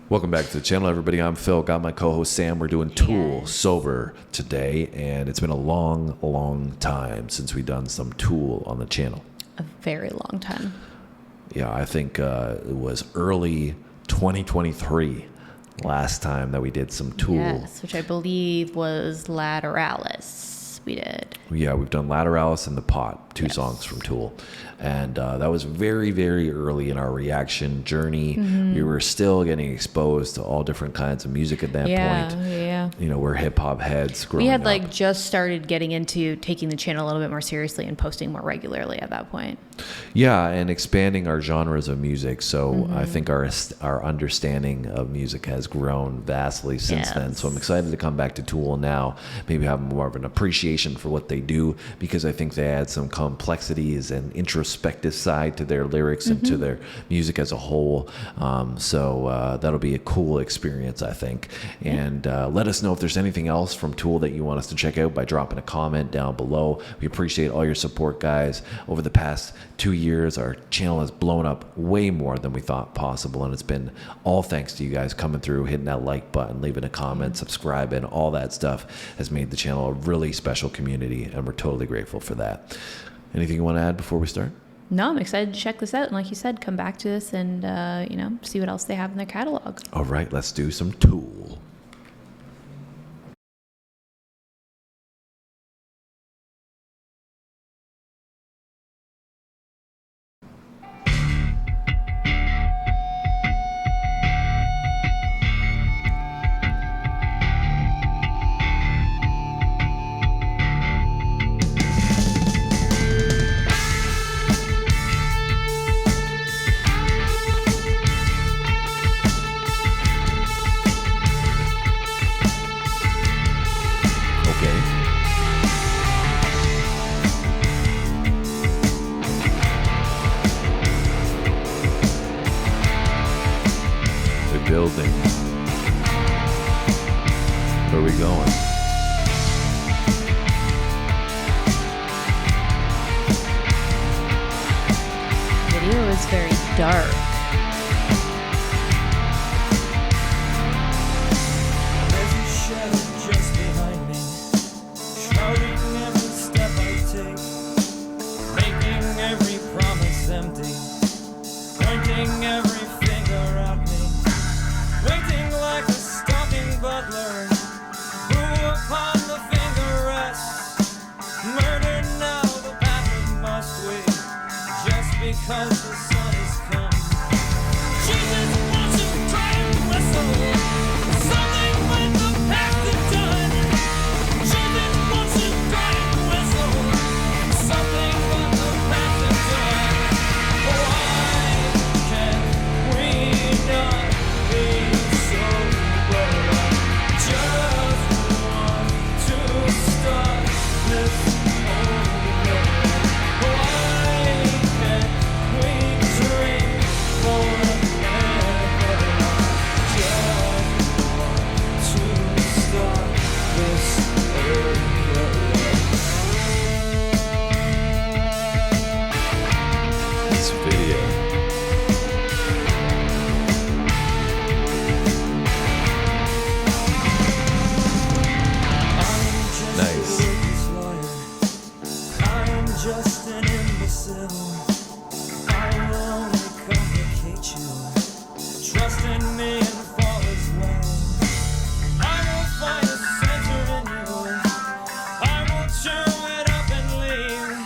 Welcome back to the channel, everybody. I'm Phil. Got my co-host Sam. We're doing Tool Sober today, and it's been a long time since we've done some Tool on the channel. A very long time. Yeah, I think it was early 2023 last time that we did some Tool. Yes, which I believe was Lateralis. We did. Yeah, we've done Lateralis and The Pot, two songs from Tool. And that was very early in our reaction journey. We were still getting exposed to all different kinds of music at that point. Yeah. You know, we're hip hop heads growing We had up. just started getting into taking the channel a little bit more seriously and posting more regularly at that point. Yeah, and expanding our genres of music. So I think our understanding of music has grown vastly since then. So I'm excited to come back to Tool now, maybe have more of an appreciation for what they do, because I think they add some complexities and introspective side to their lyrics and to their music as a whole. So that'll be a cool experience, I think. And let us know if there's anything else from Tool that you want us to check out by dropping a comment down below. We appreciate all your support, guys. Over the past 2 years, our channel has blown up way more than we thought possible, and it's been all thanks to you guys coming through, hitting that like button, leaving a comment, subscribing. All that stuff has made the channel a really special community, and we're totally grateful for that. Anything you want to add before we start? No, I'm excited to check this out. And like you said, come back to this and, see what else they have in their catalog. All right, let's do some Tool. Building. Where are we going? Video is very dark. There's a shadow just behind me, shrouding every step I take, making every promise empty, pointing every finger at me. Waiting like a stalking butler, who upon the finger rests. Murder now, the bastard must wait, just because the sun has come. Jesus wants to try and whistle something when the past is done. Jesus wants to try and whistle something when the past is done. Why can't we not be sober? Just want to start this over. Why can't we drink forever? Just want to start this over. This video. Nice. I am just an imbecile. I will only complicate you. Trust in me and fall as well. I will find a center in you. I will chew it up and leave.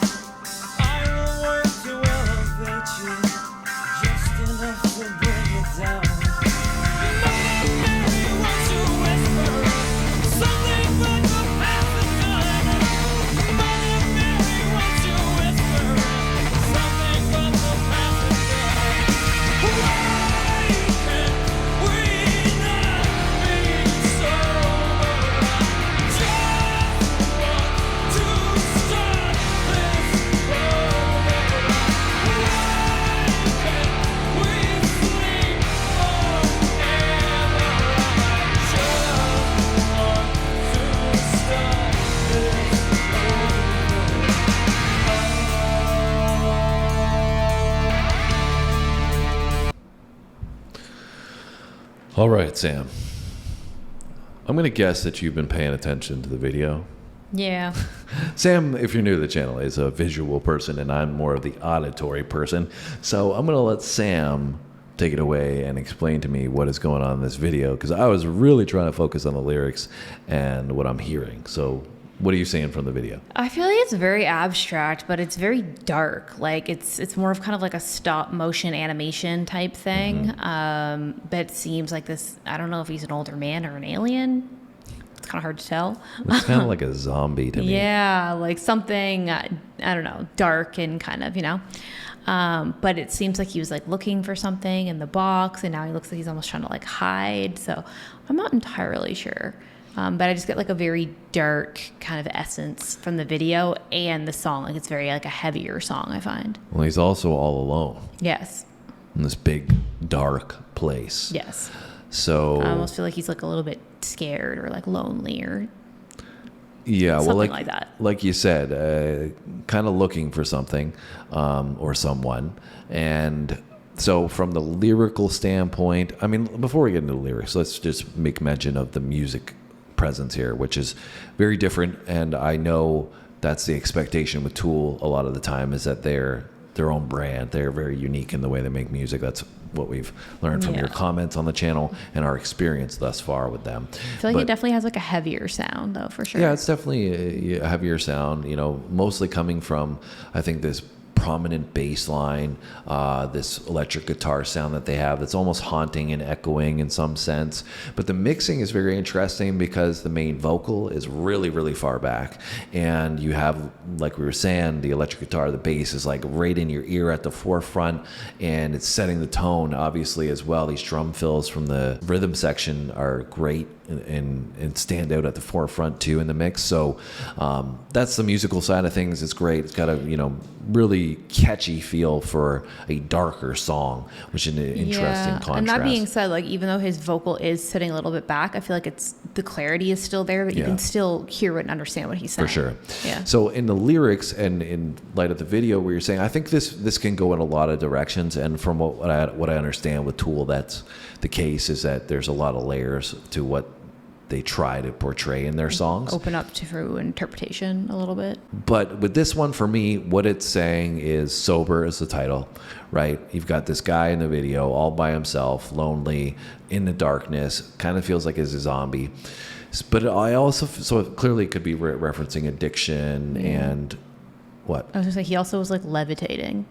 I will work to elevate you, just enough to bring it down. Mother Mary wants to whisper something but the past is done. Mother Mary wants to whisper something but the past is done. Why can't we All right, Sam. I'm going to guess that you've been paying attention to the video. Yeah. Sam, if you're new to the channel, is a visual person, and I'm more of the auditory person. So I'm going to let Sam take it away and explain to me what is going on in this video, because I was really trying to focus on the lyrics and what I'm hearing. So what are you saying from the video? I feel like it's very abstract, but it's very dark. Like it's more of kind of like a stop motion animation type thing. But it seems like this, I don't know if he's an older man or an alien. It's kind of hard to tell. It's kind of like a zombie to me. Yeah, like something, I don't know, dark and kind of, but it seems like he was like looking for something in the box, and now he looks like he's almost trying to like hide. So I'm not entirely sure. But I just get like a very dark kind of essence from the video and the song. Like it's very like a heavier song, I find. Well, he's also all alone Yes. in this big, dark place. Yes. So I almost feel like he's like a little bit scared or like lonely or yeah, well, something like that. Like you said, kind of looking for something or someone. And so from the lyrical standpoint, I mean, before we get into the lyrics, let's just make mention of the music presence here, which is very different. And I know that's the expectation with Tool a lot of the time, is that they're their own brand. They're very unique in the way they make music. That's what we've learned from your comments on the channel and our experience thus far with them. I feel like it definitely has like a heavier sound though, for sure. Yeah, it's definitely a heavier sound, mostly coming from, I think, this prominent bass line, this electric guitar sound that they have that's almost haunting and echoing in some sense. But the mixing is very interesting because the main vocal is really, really far back. And you have, like we were saying, the electric guitar, the bass is like right in your ear at the forefront, and it's setting the tone, obviously, as well. These drum fills from the rhythm section are great and stand out at the forefront too in the mix. So that's the musical side of things. It's great. It's got a really catchy feel for a darker song, which is an interesting contrast. And that being said, like even though his vocal is sitting a little bit back, I feel like the clarity is still there, but you can still hear it and understand what he's saying. For sure. Yeah. So in the lyrics and in light of the video where you're saying, I think this can go in a lot of directions, and from what I understand with Tool, that's the case, is that there's a lot of layers to what they try to portray in their songs. Open up to interpretation a little bit. But with this one, for me, what it's saying is sober is the title, right? You've got this guy in the video all by himself, lonely, in the darkness, kind of feels like he's a zombie. But I also, so it clearly could be referencing addiction and what? I was gonna say, he also was like levitating.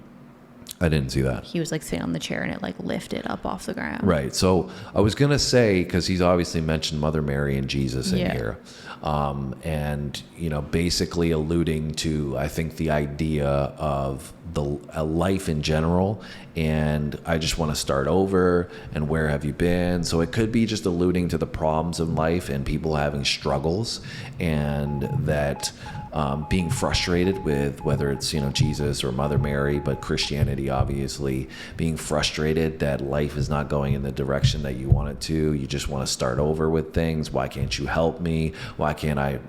I didn't see that. He was like sitting on the chair and it like lifted up off the ground. Right. So I was going to say, because he's obviously mentioned Mother Mary and Jesus in here. And, basically alluding to, I think, the idea of a life in general. And I just want to start over. And where have you been? So it could be just alluding to the problems in life and people having struggles, and that being frustrated with whether it's, Jesus or Mother Mary, but Christianity, obviously, being frustrated that life is not going in the direction that you want it to. You just want to start over with things. Why can't you help me? Why can't I,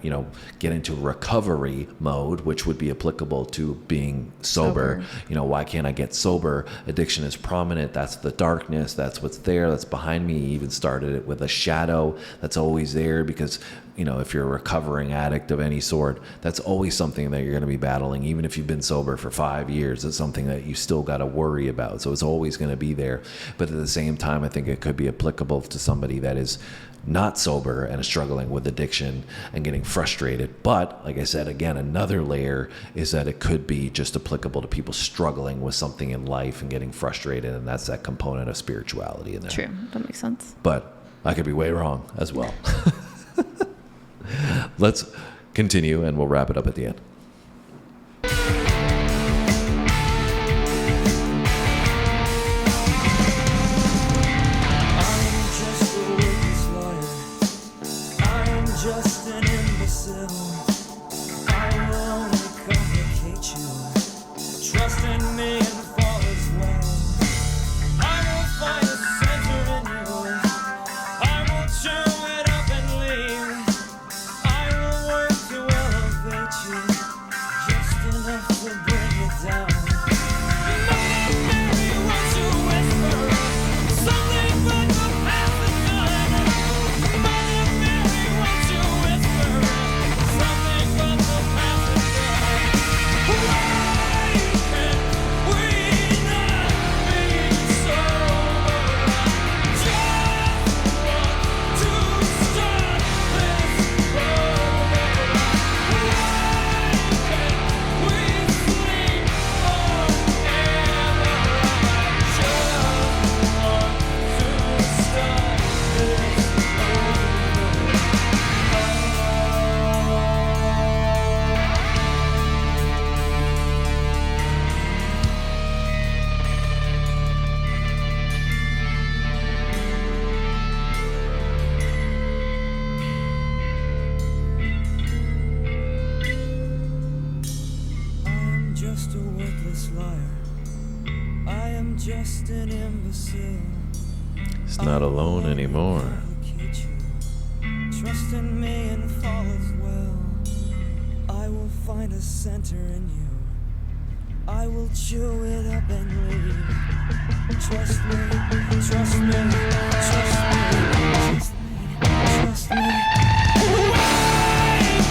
get into recovery mode, which would be applicable to being sober. Why can't I get sober? Addiction is prominent. That's the darkness. That's what's there. That's behind me. He even started it with a shadow that's always there because, if you're a recovering addict of any sort, that's always something that you're going to be battling. Even if you've been sober for 5 years, it's something that you still got to worry about. So it's always going to be there. But at the same time, I think it could be applicable to somebody that is not sober and is struggling with addiction and getting frustrated. But like I said, again, another layer is that it could be just applicable to people struggling with something in life and getting frustrated. And that's that component of spirituality in there. True. That makes sense. But I could be way wrong as well. Let's continue and we'll wrap it up at the end. You an imbecile. He's not alone anymore. Complicate you. Trust in me and fall as well. I will find a center in you. I will chew it up and leave. Trust me, trust me, trust me, trust me, trust me. Why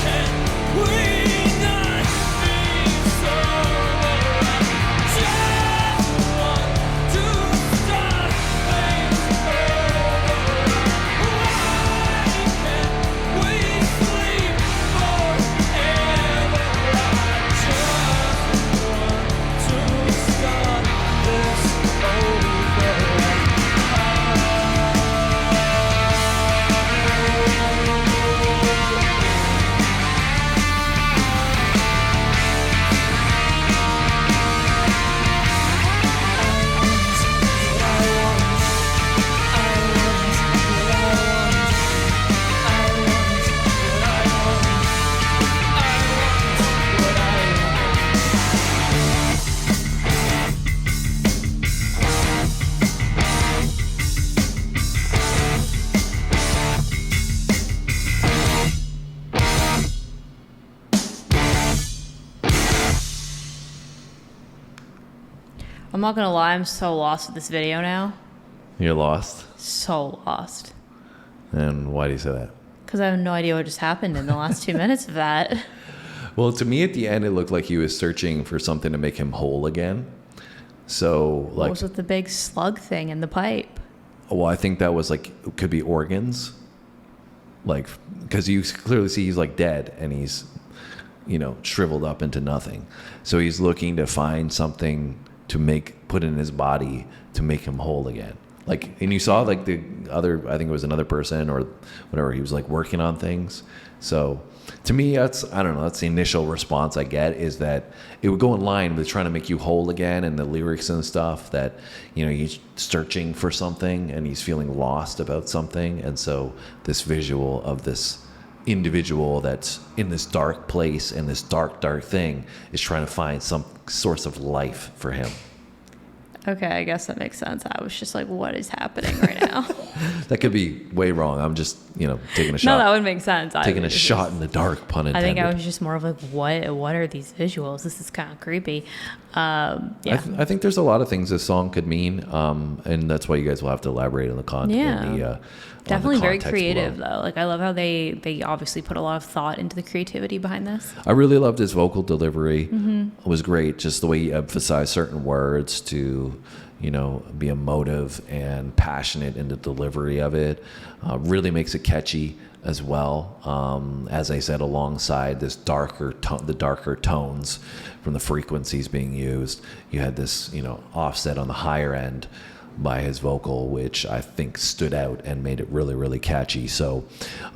can't we not be sober? Just want to start things over. Why can't we sleep forever? I just want to start this over. I'm not gonna lie, I'm so lost with this video now. You're lost? So lost. And why do you say that? Because I have no idea what just happened in the last 2 minutes of that. Well, to me at the end, it looked like he was searching for something to make him whole again. So, What like, was with the big slug thing in the pipe? well, I think that was like, could be organs. Like, because you clearly see he's like dead and he's, shriveled up into nothing. So he's looking to find something to put in his body to make him whole again. Like, and you saw like the other, I think it was another person or whatever, he was like working on things. So to me, that's the initial response I get, is that it would go in line with trying to make you whole again, and the lyrics and stuff, that, he's searching for something and he's feeling lost about something. And so this visual of this individual that's in this dark place and this dark thing is trying to find some source of life for him. Okay, I guess that makes sense. I was just like, what is happening right now? That could be way wrong. I'm just, taking a shot. No, that would make sense. Taking a shot in the dark, pun I intended. think I was just more of like, what are these visuals? This is kind of creepy. Yeah. I think there's a lot of things this song could mean, and that's why you guys will have to elaborate on the content. Yeah. Definitely very creative though. Like, I love how they obviously put a lot of thought into the creativity behind this. I really loved his vocal delivery. It was great. Just the way he emphasized certain words to, be emotive and passionate in the delivery of it. Really makes it catchy as well. As I said, alongside this the darker tones from the frequencies being used, you had this, offset on the higher end by his vocal, which I think stood out and made it really, really catchy. So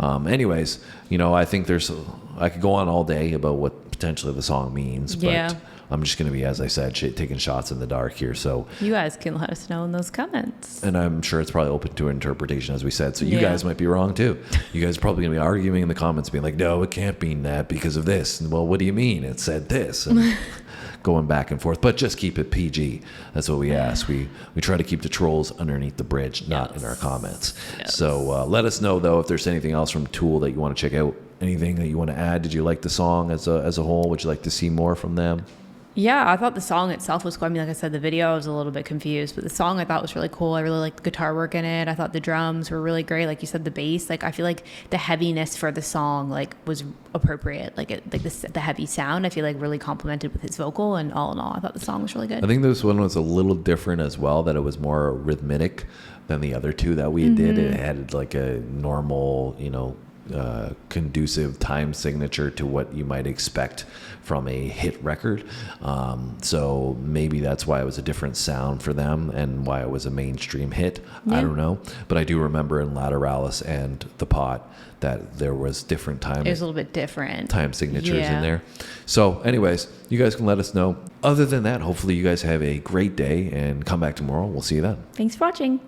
anyways, I think I could go on all day about what potentially the song means, but I'm just going to be, as I said, taking shots in the dark here. So you guys can let us know in those comments. And I'm sure it's probably open to interpretation, as we said. So you guys might be wrong too. You guys are probably going to be arguing in the comments, being like, no, it can't mean that because of this. And, well, what do you mean? It said this. And going back and forth. But just keep it PG. That's what we ask. We try to keep the trolls underneath the bridge, not in our comments. Yes. So let us know, though, if there's anything else from Tool that you want to check out. Anything that you want to add? Did you like the song as a whole? Would you like to see more from them? Yeah, I thought the song itself was cool. I mean, like I said, the video, I was a little bit confused, but the song I thought was really cool. I really liked the guitar work in it. I thought the drums were really great. Like you said, the bass, like I feel like the heaviness for the song, like, was appropriate. The heavy sound, I feel like really complemented with his vocal, and all in all, I thought the song was really good. I think this one was a little different as well, that it was more rhythmic than the other two that we did. It had like a normal, conducive time signature to what you might expect from a hit record. So maybe that's why it was a different sound for them and why it was a mainstream hit. I don't know. But I do remember in Lateralis and The Pot that there was different time. It was a little bit different. Time signatures in there. So anyways, you guys can let us know. Other than that, hopefully you guys have a great day and come back tomorrow. We'll see you then. Thanks for watching.